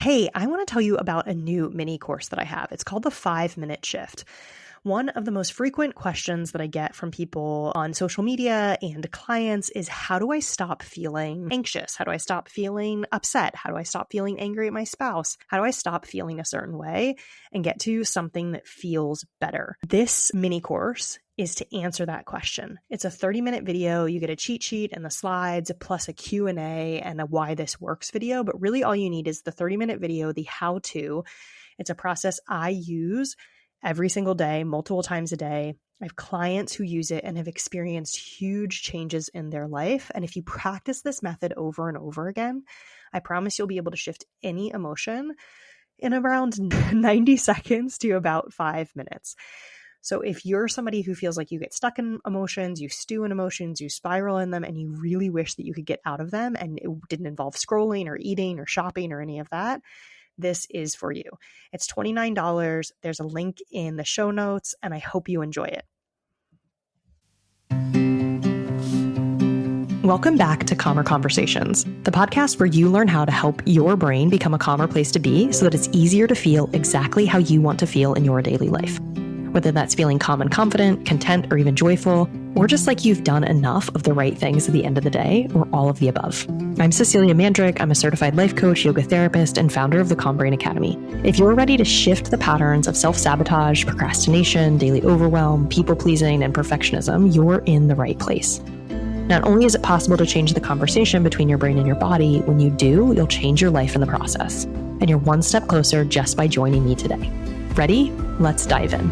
Hey, I want to tell you about a new mini course that I have. It's called the 5 Minute Shift. One of the most frequent questions that I get from people on social media and clients is, how do I stop feeling anxious? How do I stop feeling upset? How do I stop feeling angry at my spouse? How do I stop feeling a certain way and get to something that feels better? This mini course is to answer that question. It's a 30-minute video. You get a cheat sheet and the slides, plus a Q&A and a why this works video. But really all you need is the 30-minute video, the how-to. It's a process I use every single day, multiple times a day. I have clients who use it and have experienced huge changes in their life. And if you practice this method over and over again, I promise you'll be able to shift any emotion in around 90 seconds to about 5 minutes. So if you're somebody who feels like you get stuck in emotions, you stew in emotions, you spiral in them, and you really wish that you could get out of them and it didn't involve scrolling or eating or shopping or any of that, this is for you. It's $29. There's a link in the show notes, and I hope you enjoy it. Welcome back to Calmer Conversations, the podcast where you learn how to help your brain become a calmer place to be so that it's easier to feel exactly how you want to feel in your daily life. Whether that's feeling calm and confident, content, or even joyful, or just like you've done enough of the right things at the end of the day, or all of the above. I'm Cecilia Mandrick. I'm a certified life coach, yoga therapist, and founder of the Calm Brain Academy. If you're ready to shift the patterns of self-sabotage, procrastination, daily overwhelm, people-pleasing, and perfectionism, you're in the right place. Not only is it possible to change the conversation between your brain and your body, when you do, you'll change your life in the process. And you're one step closer just by joining me today. Ready? Let's dive in.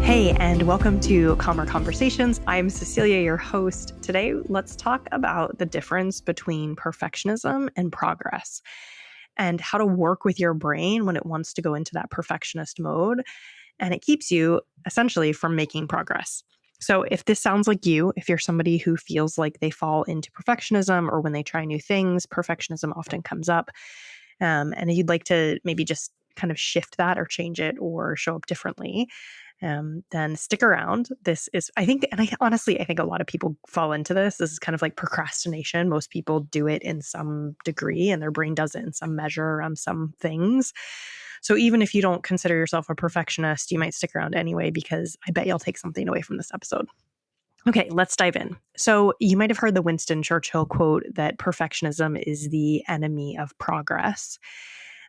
Hey, and welcome to Calmer Conversations. I'm Cecilia, your host. Today, let's talk about the difference between perfectionism and progress and how to work with your brain when it wants to go into that perfectionist mode and it keeps you essentially from making progress. So if this sounds like you, if you're somebody who feels like they fall into perfectionism or when they try new things, perfectionism often comes up, and you'd like to maybe just kind of shift that or change it or show up differently, then stick around. This is, I think a lot of people fall into this. This is kind of like procrastination. Most people do it in some degree and their brain does it in some measure around some things. So even if you don't consider yourself a perfectionist, you might stick around anyway, because I bet you'll take something away from this episode. Okay, let's dive in. So you might have heard the Winston Churchill quote that perfectionism is the enemy of progress.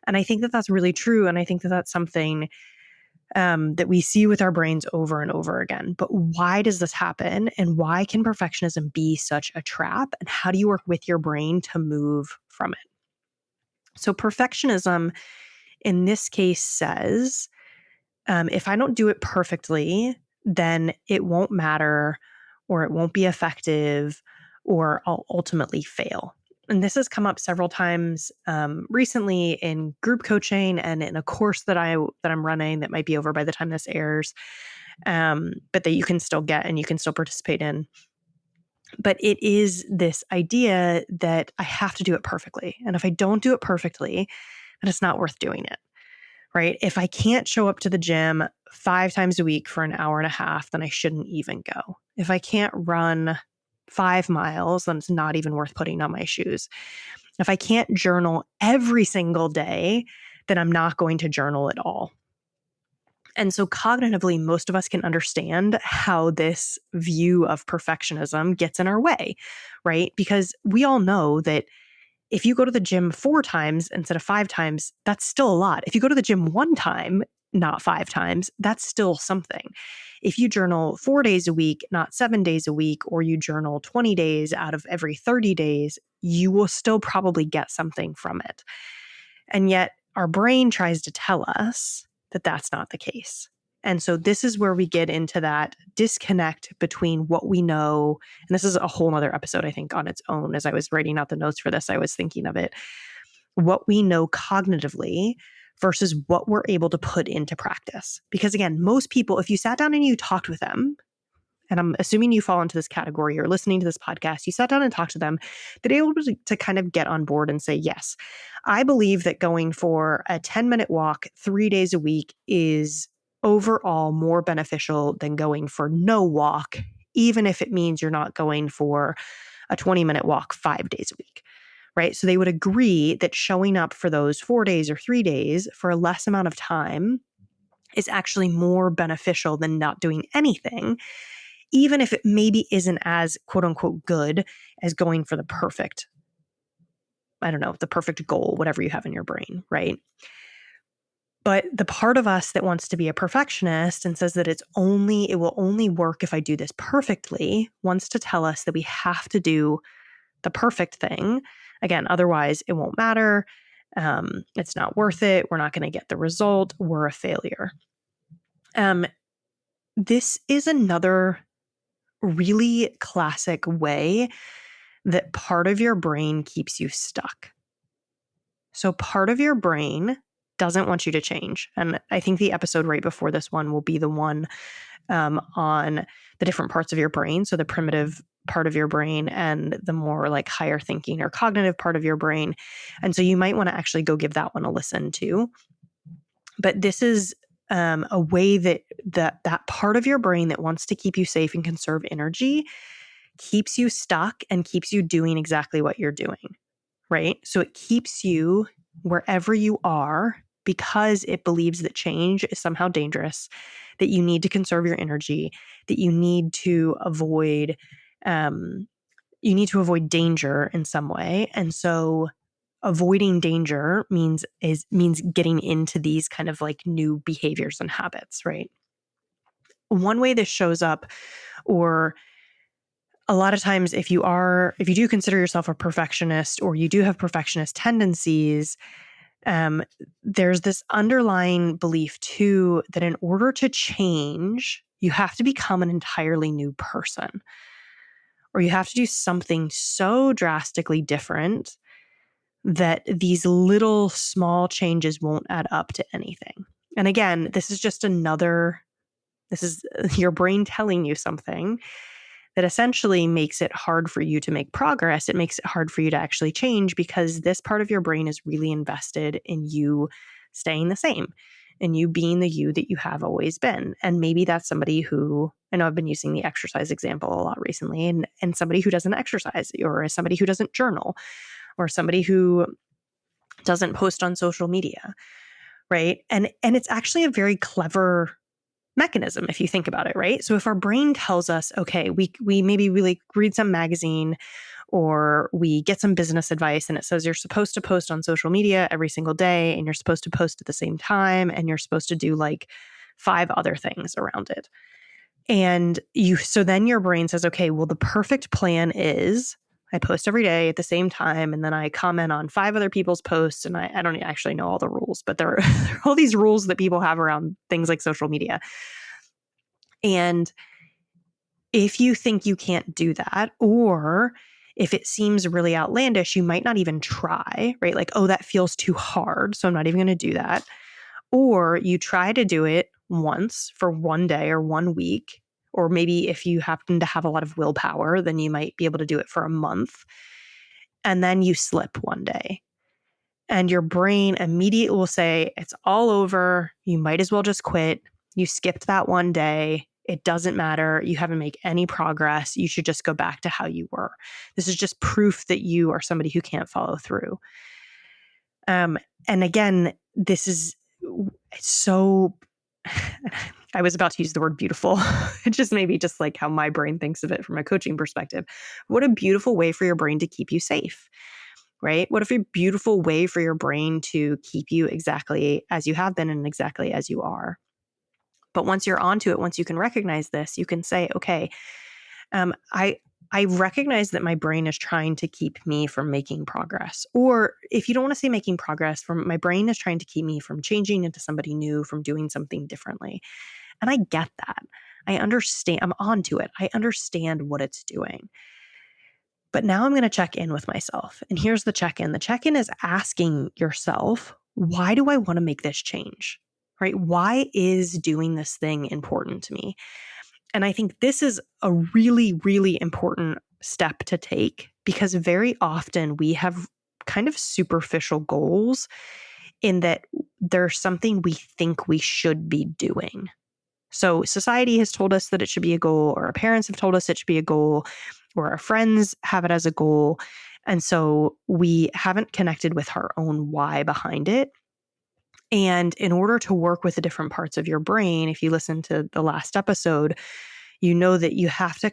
And I think that that's really true. And I think that that's something that we see with our brains over and over again. But why does this happen? And why can perfectionism be such a trap? And how do you work with your brain to move from it? So perfectionism in this case says, if I don't do it perfectly, then it won't matter, or it won't be effective, or I'll ultimately fail. And this has come up several times recently in group coaching and in a course that I'm running that might be over by the time this airs, but that you can still get and you can still participate in. But it is this idea that I have to do it perfectly. And if I don't do it perfectly, then it's not worth doing it, right? If I can't show up to the gym 5 times a week for an hour and a half, then I shouldn't even go. If I can't run 5 miles, then it's not even worth putting on my shoes. If I can't journal every single day, then I'm not going to journal at all. And so cognitively, most of us can understand how this view of perfectionism gets in our way, right? Because we all know that if you go to the gym 4 times instead of 5 times, that's still a lot. If you go to the gym 1 time, not 5 times, that's still something. If you journal 4 days a week, not 7 days a week, or you journal 20 days out of every 30 days, you will still probably get something from it. And yet our brain tries to tell us that that's not the case. And so this is where we get into that disconnect between what we know. And this is a whole nother episode, I think, on its own. As I was writing out the notes for this, I was thinking of it. What we know cognitively versus what we're able to put into practice. Because again, most people, if you sat down and you talked with them, and I'm assuming you fall into this category, or listening to this podcast, you sat down and talked to them, they're able to kind of get on board and say, yes, I believe that going for a 10-minute walk 3 days a week is overall more beneficial than going for no walk, even if it means you're not going for a 20-minute walk 5 days a week, right? So they would agree that showing up for those 4 days or 3 days for a less amount of time is actually more beneficial than not doing anything, even if it maybe isn't as quote unquote good as going for the perfect, I don't know, the perfect goal, whatever you have in your brain, right? But the part of us that wants to be a perfectionist and says that it will only work if I do this perfectly, wants to tell us that we have to do the perfect thing. Again, otherwise it won't matter. It's not worth it. We're not going to get the result. We're a failure. This is another really classic way that part of your brain keeps you stuck. So part of your brain doesn't want you to change. And I think the episode right before this one will be the one on the different parts of your brain. So the primitive part of your brain and the more like higher thinking or cognitive part of your brain. And so you might want to actually go give that one a listen too. But this is a way that part of your brain that wants to keep you safe and conserve energy keeps you stuck and keeps you doing exactly what you're doing, right? So it keeps you wherever you are because it believes that change is somehow dangerous, that you need to conserve your energy, that you need to avoid danger in some way. And so avoiding danger means getting into these kind of like new behaviors and habits, right? One way this shows up, or a lot of times if you do consider yourself a perfectionist or you do have perfectionist tendencies, there's this underlying belief too that in order to change, you have to become an entirely new person, or you have to do something so drastically different that these little small changes won't add up to anything. And again, this is your brain telling you something that essentially makes it hard for you to make progress. It makes it hard for you to actually change because this part of your brain is really invested in you staying the same and you being the you that you have always been. And maybe that's somebody who, I know I've been using the exercise example a lot recently, and somebody who doesn't exercise, or somebody who doesn't journal, or somebody who doesn't post on social media, right? And it's actually a very clever mechanism if you think about it, right? So if our brain tells us, okay, we maybe really read some magazine or we get some business advice and it says you're supposed to post on social media every single day and you're supposed to post at the same time and you're supposed to do like 5 other things around it. And so then your brain says, okay, well, the perfect plan is I post every day at the same time, and then I comment on 5 other people's posts. And I don't actually know all the rules, but there are all these rules that people have around things like social media. And if you think you can't do that, or if it seems really outlandish, you might not even try, right? Like, oh, that feels too hard, so I'm not even going to do that. Or you try to do it once for one day or 1 week, or maybe if you happen to have a lot of willpower, then you might be able to do it for a month. And then you slip one day. And your brain immediately will say, it's all over. You might as well just quit. You skipped that one day. It doesn't matter. You haven't made any progress. You should just go back to how you were. This is just proof that you are somebody who can't follow through. And again, it's so, I was about to use the word beautiful. It just maybe just like how my brain thinks of it from a coaching perspective. What a beautiful way for your brain to keep you safe, right? What a beautiful way for your brain to keep you exactly as you have been and exactly as you are. But once you're onto it, once you can recognize this, you can say, okay, I recognize that my brain is trying to keep me from making progress. Or if you don't want to say making progress, my brain is trying to keep me from changing into somebody new, from doing something differently. And I get that. I understand. I'm onto it. I understand what it's doing. But now I'm going to check in with myself. And here's the check-in. The check-in is asking yourself, why do I want to make this change? Right? Why is doing this thing important to me? And I think this is a really, really important step to take because very often we have kind of superficial goals in that there's something we think we should be doing. So society has told us that it should be a goal, or our parents have told us it should be a goal, or our friends have it as a goal. And so we haven't connected with our own why behind it. And in order to work with the different parts of your brain, if you listen to the last episode, you know that you have to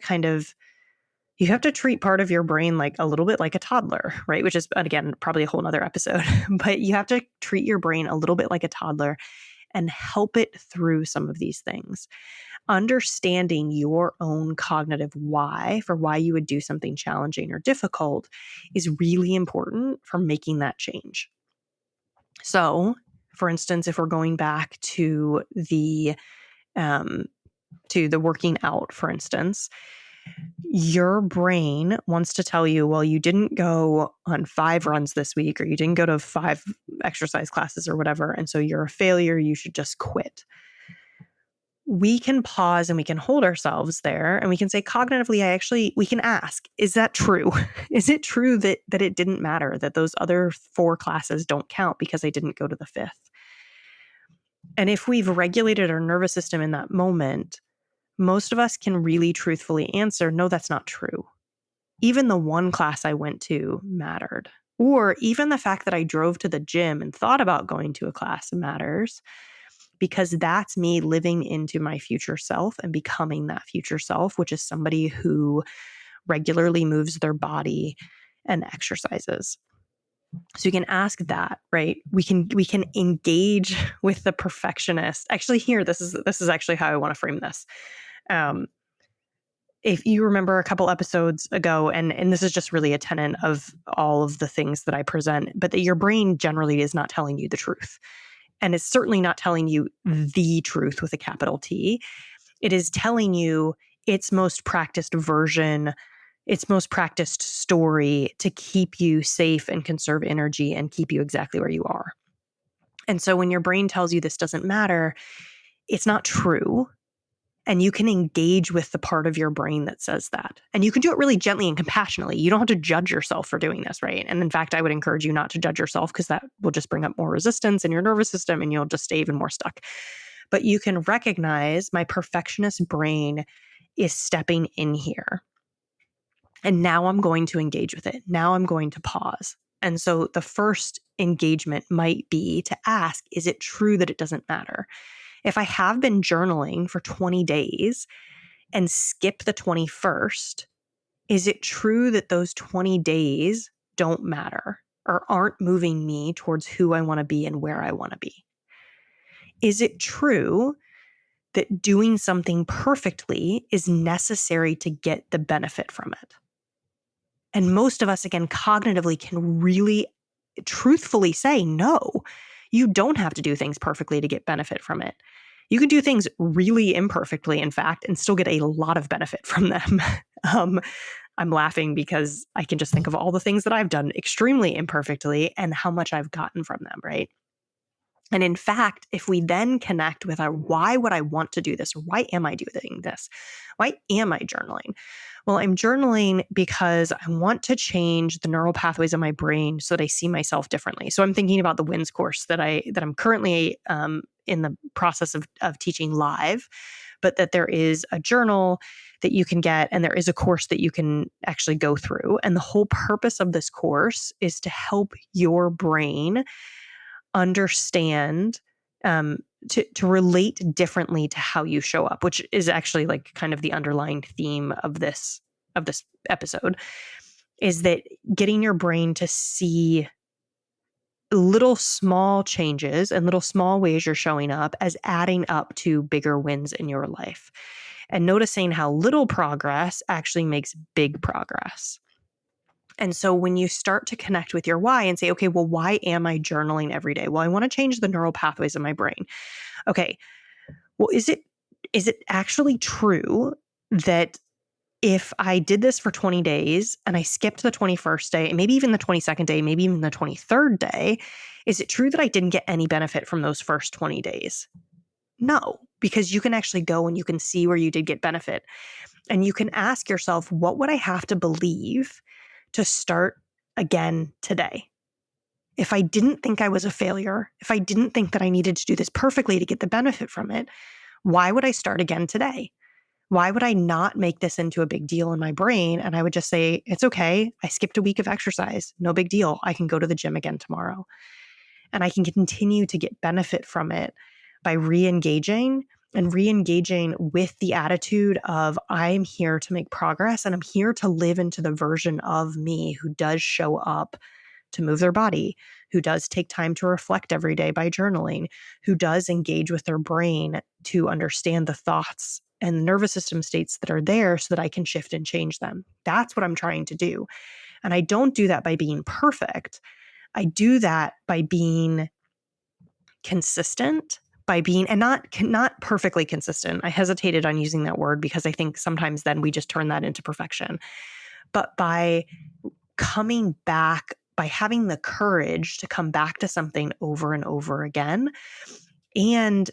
treat part of your brain like a little bit like a toddler, right? Which is, again, probably a whole nother episode, but you have to treat your brain a little bit like a toddler and help it through some of these things. Understanding your own cognitive why for why you would do something challenging or difficult is really important for making that change. So, for instance, if we're going back to the working out, for instance, your brain wants to tell you, well, you didn't go on 5 runs this week, or you didn't go to 5 exercise classes or whatever, and so you're a failure, you should just quit. We can pause and we can hold ourselves there and we can say cognitively, we can ask, is that true? Is it true that it didn't matter, that those other 4 classes don't count because I didn't go to the 5th? And if we've regulated our nervous system in that moment, most of us can really truthfully answer, no, that's not true. Even the 1 class I went to mattered. Or even the fact that I drove to the gym and thought about going to a class matters, because that's me living into my future self and becoming that future self, which is somebody who regularly moves their body and exercises. So you can ask that, right? We can engage with the perfectionist. Actually, here, this is actually how I want to frame this. If you remember a couple episodes ago, and this is just really a tenet of all of the things that I present, but that your brain generally is not telling you the truth. And it's certainly not telling you the truth with a capital T. It is telling you its most practiced version, its most practiced story to keep you safe and conserve energy and keep you exactly where you are. And so when your brain tells you this doesn't matter, it's not true. And you can engage with the part of your brain that says that. And you can do it really gently and compassionately. You don't have to judge yourself for doing this, right? And in fact, I would encourage you not to judge yourself, because that will just bring up more resistance in your nervous system and you'll just stay even more stuck. But you can recognize, my perfectionist brain is stepping in here. And now I'm going to engage with it. Now I'm going to pause. And so the first engagement might be to ask, is it true that it doesn't matter? If I have been journaling for 20 days and skip the 21st, is it true that those 20 days don't matter or aren't moving me towards who I want to be and where I want to be? Is it true that doing something perfectly is necessary to get the benefit from it? And most of us, again, cognitively can really truthfully say, no, you don't have to do things perfectly to get benefit from it. You can do things really imperfectly, in fact, and still get a lot of benefit from them. I'm laughing because I can just think of all the things that I've done extremely imperfectly and how much I've gotten from them, right? And in fact, if we then connect with our why would I want to do this? Why am I doing this? Why am I journaling? Well, I'm journaling because I want to change the neural pathways in my brain so that I see myself differently. So I'm thinking about the WINS course that I'm currently in the process of teaching live, but that there is a journal that you can get, and there is a course that you can actually go through. And the whole purpose of this course is to help your brain understand, to relate differently to how you show up, which is actually like kind of the underlying theme of this episode, is that getting your brain to see little small changes and little small ways you're showing up as adding up to bigger wins in your life, and noticing how little progress actually makes big progress. And so when you start to connect with your why and say, okay, well, why am I journaling every day? Well, I want to change the neural pathways in my brain. Okay, well, is it actually true that if I did this for 20 days and I skipped the 21st day, maybe even the 22nd day, maybe even the 23rd day, is it true that I didn't get any benefit from those first 20 days? No, because you can actually go and you can see where you did get benefit. And you can ask yourself, what would I have to believe to start again today? If I didn't think I was a failure, if I didn't think that I needed to do this perfectly to get the benefit from it, why would I start again today? Why would I not make this into a big deal in my brain? And I would just say, it's okay. I skipped a week of exercise. No big deal. I can go to the gym again tomorrow. And I can continue to get benefit from it by re-engaging with the attitude of I'm here to make progress and I'm here to live into the version of me who does show up to move their body, who does take time to reflect every day by journaling, who does engage with their brain to understand the thoughts and the nervous system states that are there so that I can shift and change them. That's what I'm trying to do. And I don't do that by being perfect. I do that by being consistent, by being, and not perfectly consistent. I hesitated on using that word because I think sometimes then we just turn that into perfection. But by coming back, by having the courage to come back to something over and over again, and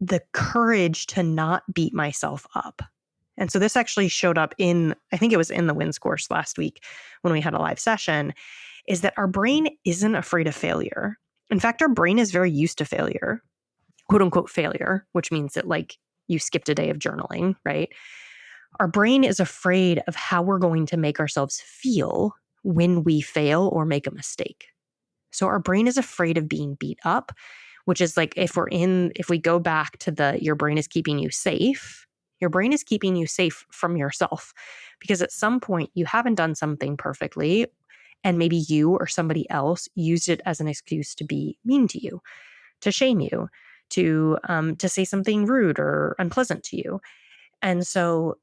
the courage to not beat myself up. And so this actually showed up I think it was in the WINS course last week when we had a live session, is that our brain isn't afraid of failure. In fact, our brain is very used to failure, quote unquote failure, which means that like you skipped a day of journaling, right? Our brain is afraid of how we're going to make ourselves feel when we fail or make a mistake. So our brain is afraid of being beat up, which is like if we go back to your brain is keeping you safe, your brain is keeping you safe from yourself because at some point you haven't done something perfectly and maybe you or somebody else used it as an excuse to be mean to you, to shame you, to say something rude or unpleasant to you. And so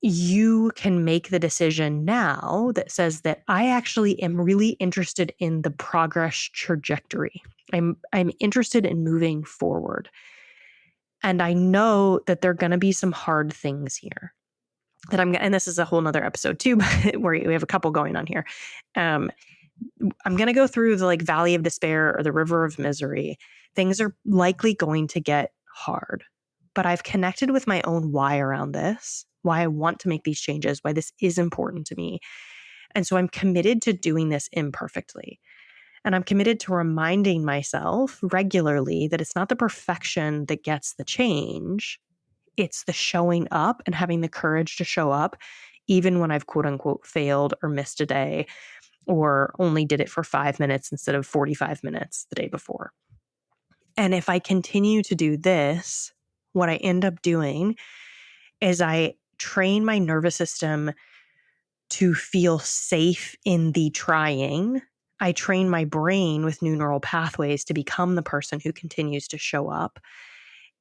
you can make the decision now that says that I actually am really interested in the progress trajectory. I'm interested in moving forward. And I know that there are going to be some hard things here and this is a whole nother episode too, where we have a couple going on here. I'm going to go through the like valley of despair or the river of misery. Things are likely going to get hard, but I've connected with my own why around this, why I want to make these changes, why this is important to me. And so I'm committed to doing this imperfectly. And I'm committed to reminding myself regularly that it's not the perfection that gets the change. It's the showing up and having the courage to show up, even when I've quote unquote failed or missed a day or only did it for 5 minutes instead of 45 minutes the day before. And if I continue to do this, what I end up doing is I train my nervous system to feel safe in the trying. I train my brain with new neural pathways to become the person who continues to show up.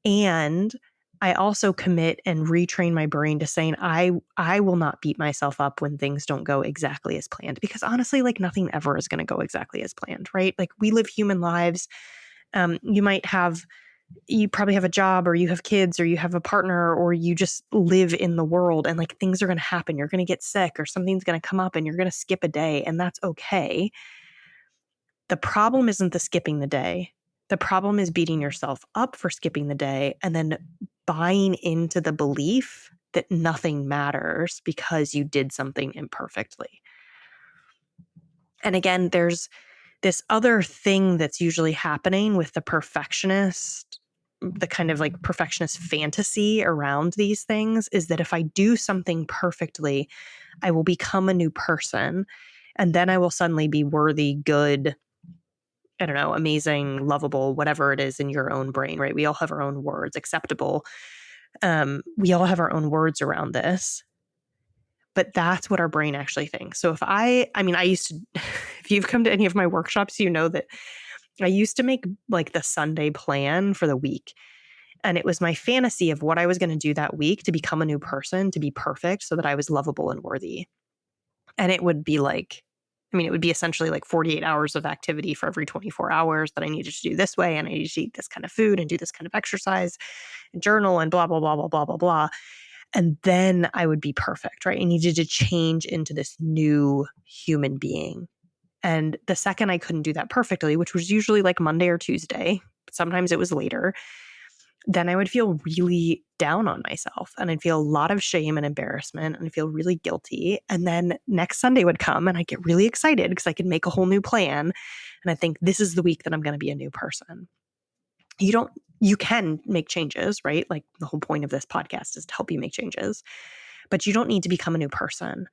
And I also commit and retrain my brain to saying, I will not beat myself up when things don't go exactly as planned. Because honestly, like nothing ever is going to go exactly as planned, right? Like we live human lives. You probably have a job or you have kids or you have a partner or you just live in the world and like things are going to happen. You're going to get sick or something's going to come up and you're going to skip a day and that's okay. The problem isn't the skipping the day. The problem is beating yourself up for skipping the day and then buying into the belief that nothing matters because you did something imperfectly. And again, there's this other thing that's usually happening with the perfectionist, the kind of like perfectionist fantasy around these things is that if I do something perfectly, I will become a new person. And then I will suddenly be worthy, good, I don't know, amazing, lovable, whatever it is in your own brain, right? We all have our own words, acceptable. We all have our own words around this. But that's what our brain actually thinks. So I used to, if you've come to any of my workshops, you know that I used to make like the Sunday plan for the week. And it was my fantasy of what I was going to do that week to become a new person, to be perfect so that I was lovable and worthy. And it would be it would be essentially like 48 hours of activity for every 24 hours that I needed to do this way. And I needed to eat this kind of food and do this kind of exercise and journal and blah, blah, blah, blah, blah, blah, blah. And then I would be perfect, right? I needed to change into this new human being. And the second I couldn't do that perfectly, which was usually like Monday or Tuesday, but sometimes it was later, then I would feel really down on myself and I'd feel a lot of shame and embarrassment and I'd feel really guilty. And then next Sunday would come and I'd get really excited because I could make a whole new plan. And I think this is the week that I'm going to be a new person. You can make changes, right? Like the whole point of this podcast is to help you make changes, but you don't need to become a new person.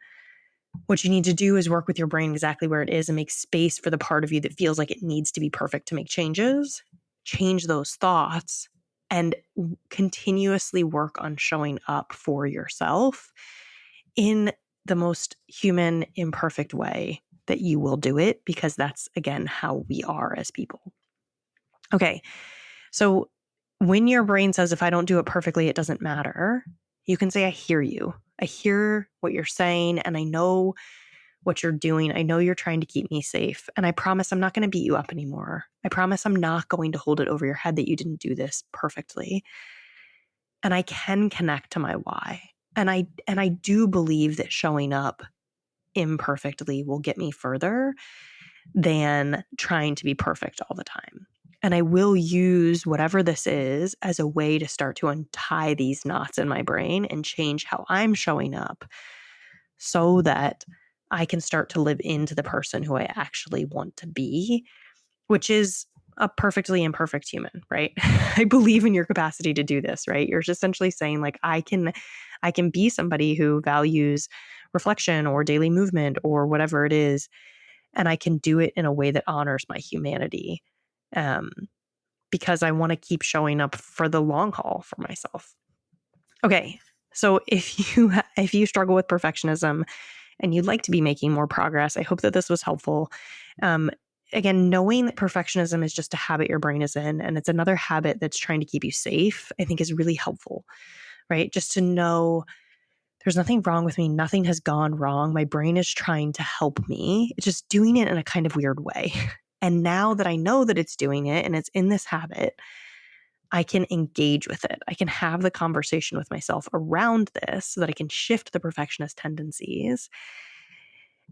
What you need to do is work with your brain exactly where it is and make space for the part of you that feels like it needs to be perfect to make changes, change those thoughts, and continuously work on showing up for yourself in the most human, imperfect way that you will do it, because that's, again, how we are as people. Okay, so when your brain says, if I don't do it perfectly, it doesn't matter, you can say, I hear you. I hear what you're saying, and I know what you're doing. I know you're trying to keep me safe. And I promise I'm not going to beat you up anymore. I promise I'm not going to hold it over your head that you didn't do this perfectly. And I can connect to my why. And I do believe that showing up imperfectly will get me further than trying to be perfect all the time. And I will use whatever this is as a way to start to untie these knots in my brain and change how I'm showing up so that I can start to live into the person who I actually want to be, which is a perfectly imperfect human, right? I believe in your capacity to do this, right? You're just essentially saying, like, I can be somebody who values reflection or daily movement or whatever it is, and I can do it in a way that honors my humanity, because I want to keep showing up for the long haul for myself. Okay, so if you struggle with perfectionism and you'd like to be making more progress, I hope that this was helpful. Again, knowing that perfectionism is just a habit your brain is in, and it's another habit that's trying to keep you safe, I think is really helpful, right? Just to know there's nothing wrong with me. Nothing has gone wrong. My brain is trying to help me. It's just doing it in a kind of weird way. And now that I know that it's doing it and it's in this habit, I can engage with it. I can have the conversation with myself around this so that I can shift the perfectionist tendencies.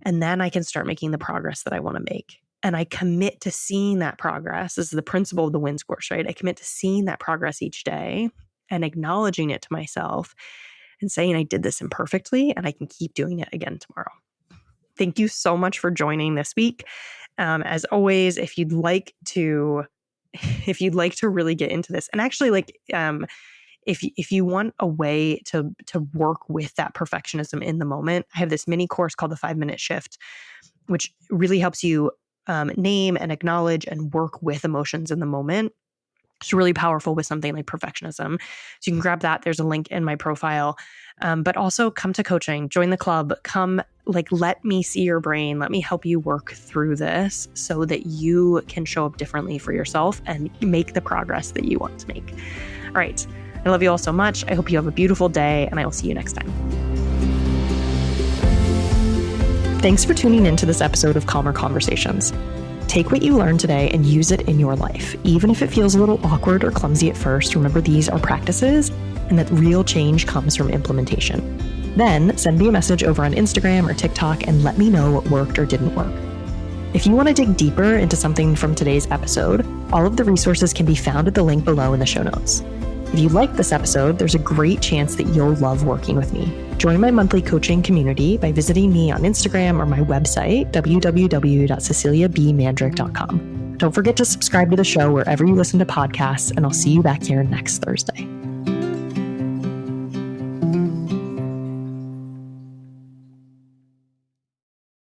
And then I can start making the progress that I want to make. And I commit to seeing that progress. This is the principle of the WINS course, right? I commit to seeing that progress each day and acknowledging it to myself and saying I did this imperfectly and I can keep doing it again tomorrow. Thank you so much for joining this week. As always, if you'd like to really get into this, and actually, if you want a way to work with that perfectionism in the moment, I have this mini course called the 5-Minute Shift, which really helps you name and acknowledge and work with emotions in the moment. It's really powerful with something like perfectionism. So you can grab that. There's a link in my profile. But also come to coaching, join the club, let me see your brain. Let me help you work through this so that you can show up differently for yourself and make the progress that you want to make. All right. I love you all so much. I hope you have a beautiful day, and I will see you next time. Thanks for tuning into this episode of Calmer Conversations. Take what you learned today and use it in your life. Even if it feels a little awkward or clumsy at first, remember these are practices and that real change comes from implementation. Then send me a message over on Instagram or TikTok and let me know what worked or didn't work. If you want to dig deeper into something from today's episode, all of the resources can be found at the link below in the show notes. If you like this episode, there's a great chance that you'll love working with me. Join my monthly coaching community by visiting me on Instagram or my website, www.ceciliabmandrick.com. Don't forget to subscribe to the show wherever you listen to podcasts, and I'll see you back here next Thursday.